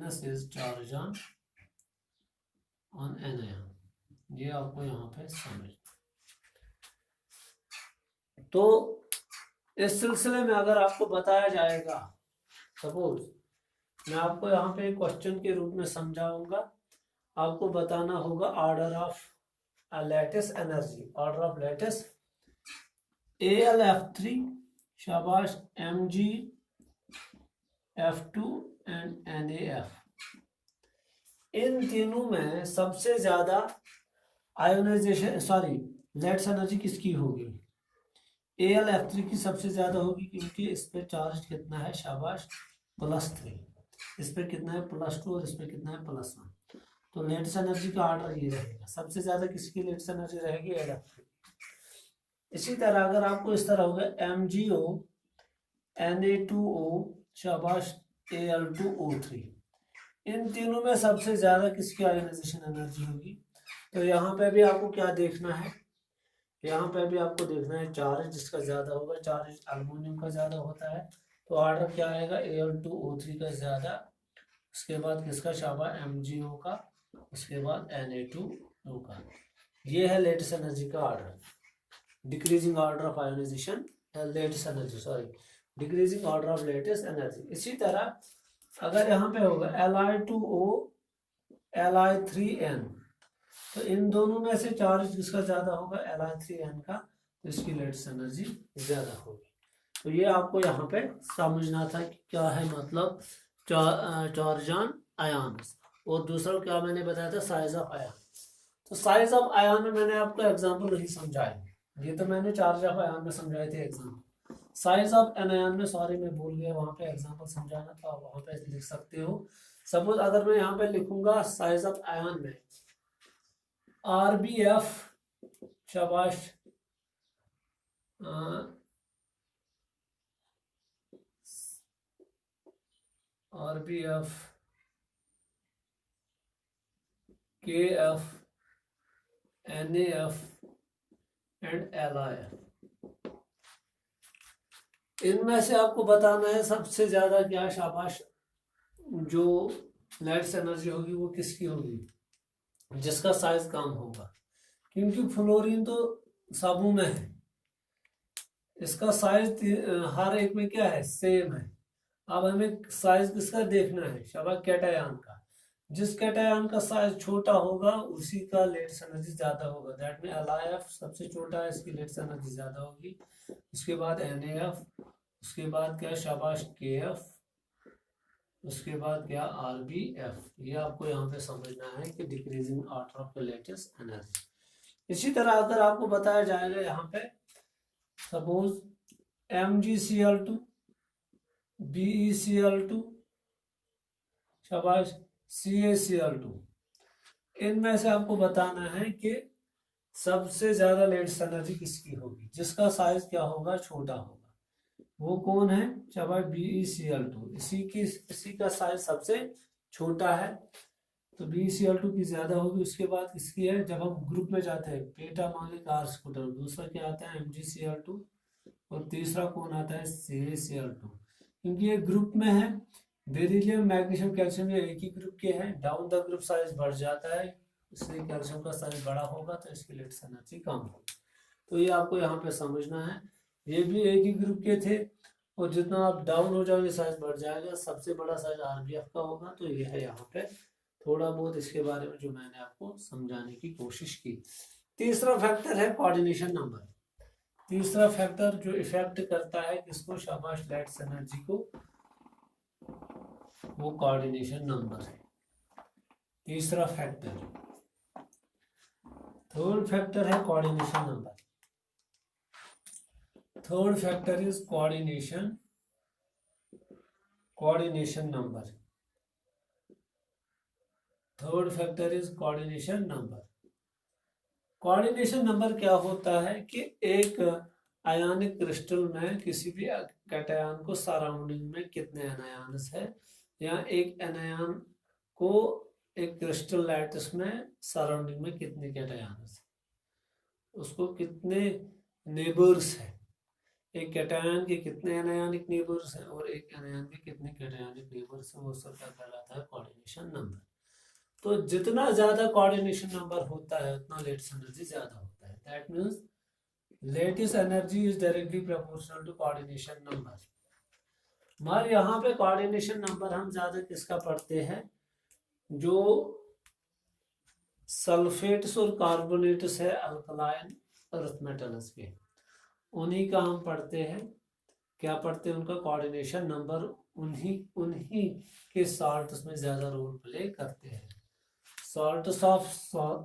Minus is charge on anion. ये आपको यहाँ पे समझ। तो इस सिलसिले में अगर आपको बताया जाएगा, सपोज मैं आपको यहाँ पे क्वेश्चन के रूप में समझाऊंगा, आपको बताना होगा order of lattice energy, order of lattice AlF3, शाबाश, Mg, F2 एंड NaF। इन तीनों में सबसे ज्यादा आयोनाइजेशन लैटिस एनर्जी किसकी होगी? AlF3 की सबसे ज्यादा होगी, क्योंकि इस पे चार्ज कितना है, शाबाश, +3। इस पे कितना है, +2, और इस पे कितना है, +1। तो लैटिस एनर्जी का ऑर्डर ये रहेगा, सबसे ज्यादा किसकी लैटिस एनर्जी रहेगी? AlF3। इसी तरह अगर आपको इस तरह होगा MgO, Na2O, शाबाश, Al2O3, इन तीनों में सबसे ज्यादा किसकी आयोनाइजेशन एनर्जी होगी? तो यहाँ पे भी आपको क्या देखना है, यहाँ पे भी आपको देखना है चार्ज जिसका ज्यादा होगा, चार्ज अल्युमिनियम का ज्यादा होता है, तो ऑर्डर क्या आएगा? Al2O3 का ज्यादा, उसके बाद किसका, शाबाश, MgO का, उसके बाद Na2O का। ये है लेटेस्ट एनर्जी का order, decreasing order of ionisation, lattice energy, decreasing order of lattice energy. इसी तरह अगर यहाँ पे होगा Li2O, Li3N, तो इन दोनों में से चार्ज किसका ज्यादा होगा? Li3N का, तो इसकी लेटेस्ट एनर्जी ज्यादा होगी। तो ये आपको यहाँ पे समझना था कि क्या है मतलब चार्ज ऑन आयन। और दूसरा क्या मैंने बताया था, साइज ऑफ आयन। तो साइज ऑफ आयन में मैंने आपको एग्जांपल नहीं समझाया, ये तो मैंने चार्ज ऑफ आयन में समझाए थे एग्जाम्पल। साइज ऑफ एनायन में सॉरी मैं भूल गया, वहां पे एग्जांपल समझाना था, वहां पे लिख सकते हो। सपोज अगर मैं यहाँ पे लिखूंगा साइज ऑफ आयन में RBF, शाबाश, RBF, KF, NaF and LiF, इनमें से आपको बताना है सबसे ज्यादा क्या, शाबाश, जो लेटेस्ट एनर्जी होगी वो किसकी होगी, जिसका साइज कम होगा। क्योंकि फ्लोरीन तो सबों में है, इसका साइज हर एक में क्या है, सेम है। अब हमें साइज किसका देखना है, शाबाश, कैटायन का। जिस कैटायन का साइज छोटा होगा उसी का लेटेस्ट एनर्जी ज्यादा होगा। दैट मीन LiF सबसे छोटा है, इसकी लेटेस्ट एनर्जी ज्यादा होगी। उसके बाद NaF, उसके बाद क्या, शाबाश, KF, उसके बाद क्या, RBF। ये आपको यहाँ पे समझना है कि decreasing order of lattice energy. इसी तरह अगर आपको बताया जाएगा यहाँ पे सपोज MgCl2, BeCl2, शाबाश, CaCl2, इनमें से आपको बताना है कि सबसे ज्यादा लेटेस्ट एनर्जी किसकी होगी, जिसका साइज क्या होगा, छोटा होगा। वो कौन है, शाबाश, BeCl2, इसी का साइज सबसे छोटा है, तो BeCl2 की ज्यादा होगी। उसके बाद किसकी है, जब हम ग्रुप में जाते हैं, बेटा मौलिक R स्कूटर, दूसरा क्या आता है, MgCl2, और तीसरा कौन आता है, CaCl2। क्योंकि ये ग्रुप में है, बेरिलियम, मैग्नीशियम, कैल्शियम ये एक ही ग्रुप के हैं, डाउन द ग्रुप साइज बढ़ जाता है, इसलिए कैल्शियम का साइज बड़ा होगा तो इसकी लेटेस्ट एनर्जी कम होगी। तो ये आपको यहाँ पे समझना है, ये भी एक ही ग्रुप के थे, और जितना आप डाउन हो जाओगे साइज बढ़ जाएगा। सबसे बड़ा साइज RBF का होगा। तो ये है यहाँ पे थोड़ा बहुत इसके बारे में जो मैंने आपको समझाने की कोशिश की। तीसरा फैक्टर है कोऑर्डिनेशन नंबर। तीसरा फैक्टर जो इफेक्ट करता है किसको, शाबाश, लेटेस्ट एनर्जी को, वो कोऑर्डिनेशन नंबर है, तीसरा फैक्टर। थर्ड फैक्टर है coordination number. Third factor is coordination number. Third factor is coordination number. Coordination number क्या होता है कि एक आयनिक क्रिस्टल में किसी भी कैटायन को सराउंडिंग में कितने एनायंस है, या एक एनायन को एक क्रिस्टल लैटिस में सराउंडिंग में कितने कैटायंस, उसको कितने नेबर्स है, एक कैटायन के कितने एनायनिक नेबर्स हैं और एक एनायन के कितने कैटायनिक नेबर्स हैं, वो सब क्या कहलाता है, कोऑर्डिनेशन। Coordination number. तो जितना ज्यादा कोऑर्डिनेशन नंबर होता है उतना लेटेस्ट एनर्जी ज्यादा होता है। That means lattice energy is directly proportional to coordination number. मगर यहाँ पे कोऑर्डिनेशन नंबर हम ज्यादा किसका पढ़ते हैं, जो सल्फेट्स और कार्बोनेट्स है अल्कलाइन अर्थ मेटल्स के, उन्हीं का हम पढ़ते हैं। क्या पढ़ते हैं, उनका कोऑर्डिनेशन नंबर उन्हीं उन्हीं के सॉल्ट्स में ज्यादा रोल प्ले करते हैं। Salts of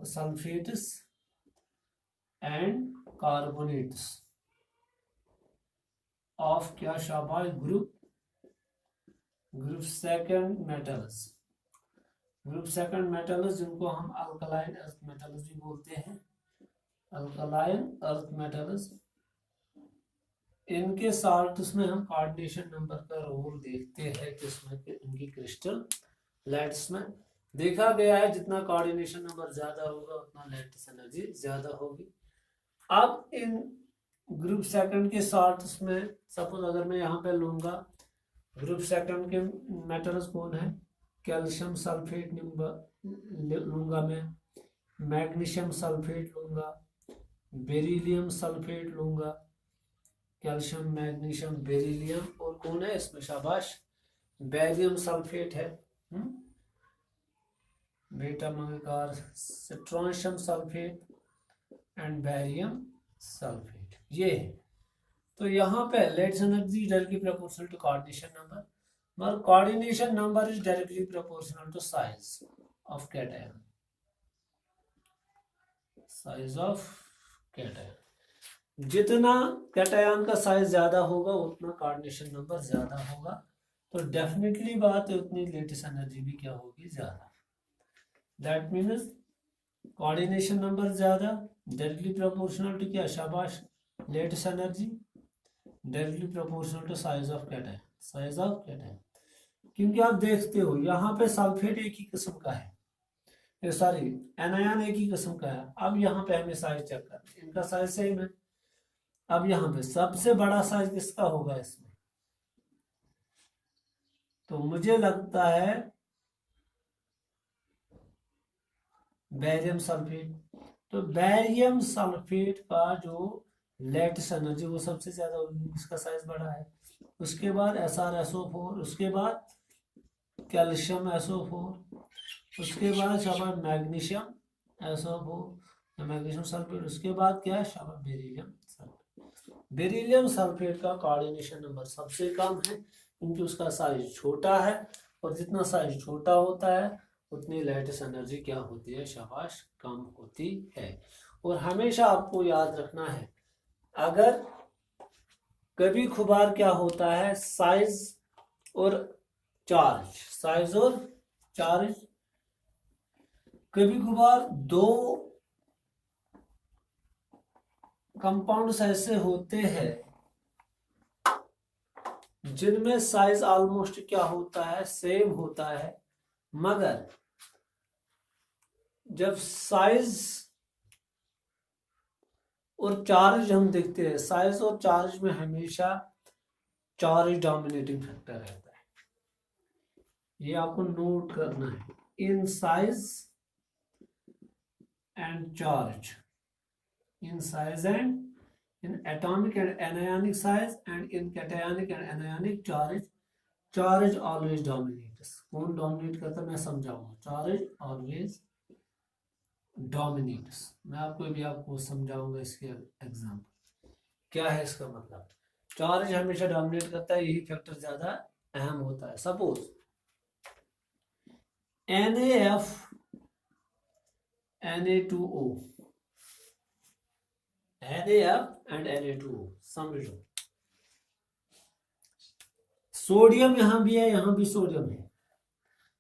sulphates and carbonates of क्या शाबाश group second metals. Group second metals जिनको हम अल्कलाइन अर्थ मेटल्स भी बोलते हैं, अल्कलाइन अर्थ मेटल्स, इनके सॉल्ट्स में हम कोऑर्डिनेशन नंबर का रोल देखते हैं किसमें, इनकी क्रिस्टल लाइट्स में। देखा गया है जितना कोऑर्डिनेशन नंबर ज्यादा होगा उतना लेटेस्ट एनर्जी ज्यादा होगी। अब इन ग्रुप सेकंड के सॉल्ट्स में सपोज अगर मैं यहाँ पे लूंगा, ग्रुप सेकंड के मेटल्स कौन है, कैल्शियम सल्फेट लूंगा मैं, मैग्नीशियम सल्फेट लूंगा, बेरिलियम सल्फेट लूंगा, कैल्शियम मैग्नीशियम बेरिलियम, और कौन है इसमें शाबाश बेरियम सल्फेट है, बेटा मंगलकार, strontium sulphate and barium sulphate, ये है। तो यहाँ पे lattice energy directly proportional to coordination number, मगर coordination number is directly proportional to size of cation, size of cation. जितना कैटायन का साइज ज्यादा होगा उतना कोऑर्डिनेशन नंबर ज्यादा होगा। तो डेफिनेटली बात है उतनी लेटेस्ट एनर्जी भी क्या होगी, ज्यादा। दैट मीन्स कोऑर्डिनेशन नंबर ज्यादा डायरेक्टली प्रोपोर्शनल टू क्या शाबाश lattice energy, directly proportional to size of cation, size of cation. क्योंकि आप देखते हो यहाँ पे सल्फेट एक ही किस्म का है, सॉरी एनायन एक ही किस्म का है। अब यहाँ पे हमें साइज चेक करना है, इनका साइज सेम है। अब यहाँ पे सबसे बड़ा साइज किसका होगा इसमें, तो मुझे लगता है बेरियम सल्फेट। तो बेरियम सल्फेट का जो लेटेस्ट एनर्जी वो सबसे ज्यादा होगी, इसका साइज बड़ा है। उसके बाद SrSO4, उसके बाद कैल्शियम SO4, उसके बाद शाबाश मैग्नीशियम SO4 मैग्नीशियम सल्फेट, उसके बाद क्या है शाबाश बेरिलियम सल्फेट। बेरिलियम सल्फेट का कोऑर्डिनेशन नंबर सबसे कम है क्योंकि उसका साइज छोटा है, और जितना साइज छोटा होता है उतनी लेटेस्ट एनर्जी क्या होती है शाबाश कम होती है। और हमेशा आपको याद रखना है, अगर कभी खुबार क्या होता है साइज और चार्ज, साइज और चार्ज, कभी खुबार दो कंपाउंड्स ऐसे होते हैं जिनमें साइज ऑलमोस्ट क्या होता है सेम होता है, मगर जब साइज और चार्ज हम देखते हैं, साइज और चार्ज में हमेशा चार्ज डोमिनेटिंग फैक्टर रहता है, ये आपको नोट करना है। In size and charge, in size and in atomic and anionic size and in cationic and anionic charge always dominates। कौन dominate करता है मैं समझाऊंगा, charge always dominates। मैं आपको समझाऊंगा इसके एग्जाम्पल क्या है इसका मतलब। चार्ज हमेशा डोमिनेट करता है, यही फैक्टर ज्यादा अहम होता है। Suppose NaF Na2O, NaF and Na2O समझो, सोडियम यहां भी है, यहां भी सोडियम है।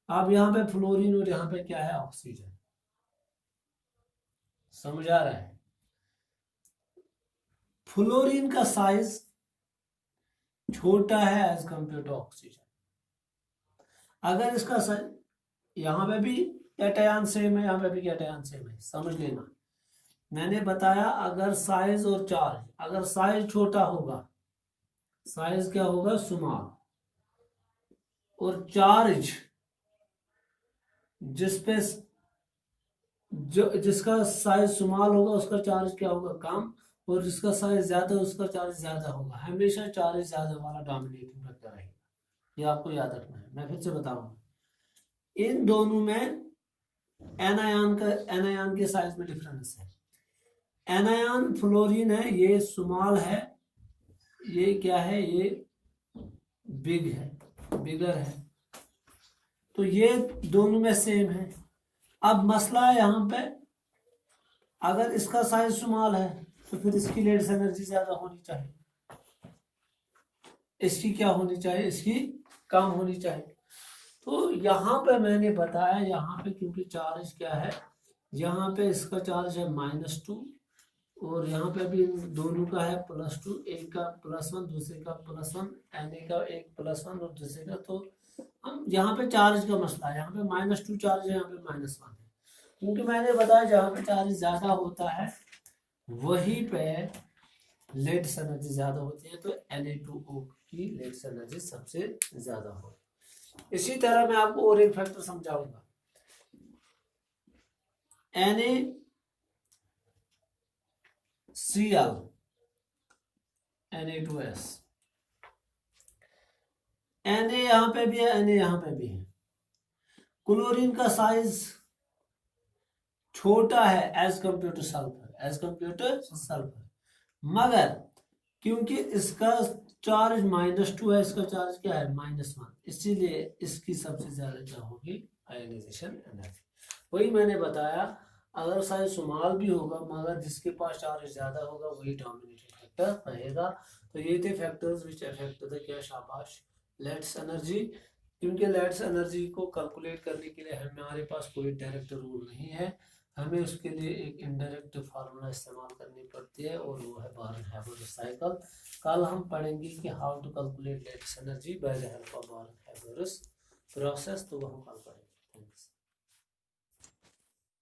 अब यहां पे फ्लोरीन और यहां पे क्या है ऑक्सीजन, समझ आ रहा है। फ्लोरीन का साइज छोटा है एज कंपेयर टू ऑक्सीजन। अगर इसका साइज, यहां पे भी कैटायन सेम है, यहां पे भी कैटायन सेम है, समझ लेना। मैंने बताया अगर साइज और चार्ज, अगर साइज छोटा होगा, साइज क्या होगा स्मॉल, और चार्ज जिस पे जो जिसका साइज स्मॉल होगा उसका चार्ज क्या होगा, कम, और जिसका साइज ज्यादा उसका चार्ज ज्यादा होगा। हमेशा चार्ज ज्यादा वाला डोमिनेटिंग फैक्टर रहेगा, ये आपको याद रखना है। मैं फिर से बताऊंगा, इन दोनों में एनायन के साइज में डिफरेंस है। एनायन फ्लोरीन है, ये स्मॉल है, ये क्या है, ये बिग है, बिगर है, तो ये दोनों में सेम है। अब मसला है यहाँ पे, अगर इसका साइज स्मॉल है तो फिर इसकी लेटेस्ट एनर्जी ज्यादा होनी चाहिए, इसकी क्या होनी चाहिए, इसकी कम होनी चाहिए। तो यहाँ पे मैंने बताया, यहाँ पे क्योंकि चार्ज क्या है, यहाँ पे इसका चार्ज है -2 और यहाँ पे भी इन दोनों का है +2, एक का +1 दूसरे का +1, Na का एक +1 और दूसरे का, तो हम यहाँ पे चार्ज का मसला है, यहाँ पे -2 चार्ज है, यहाँ पे -1 है, क्योंकि मैंने बताया जहाँ पे चार्ज ज्यादा होता है वहीं पे लेटेस्ट एनर्जी ज्यादा होती है, तो Na2O की लेटेस्ट एनर्जी सबसे ज्यादा होगी। इसी तरह मैं आपको और एक फैक्टर समझाऊंगा, NaCl, Na2S, Na यहाँ पे भी है, Na यहाँ पे भी है। क्लोरीन का साइज छोटा है एज कंपेयर टू सल्फर, मगर क्योंकि इसका चार्ज -2 है, इसका चार्ज क्या है, -1, इसीलिए इसकी सबसे ज्यादा क्या होगी, आयनाइजेशन एनर्जी। वही मैंने बताया, अगर साइज स्मॉल भी होगा मगर जिसके पास चार्ज ज्यादा होगा वही डोमिनेटिंग फैक्टर रहेगा। तो ये थे फैक्टर्स विच अफेक्ट द क्या, शाबाश, लेट्स एनर्जी। क्योंकि लेट्स एनर्जी को कैलकुलेट करने के लिए हमारे पास कोई डायरेक्ट रूल नहीं है, हमें उसके लिए एक इनडायरेक्ट फार्मूला इस्तेमाल करनी पड़ती है, और वो है बारन-हैबर साइकिल। कल हम पढ़ेंगे कि how to calculate lattice energy by the help of Born Haber process, तो वो हम कल पढ़ेंगे।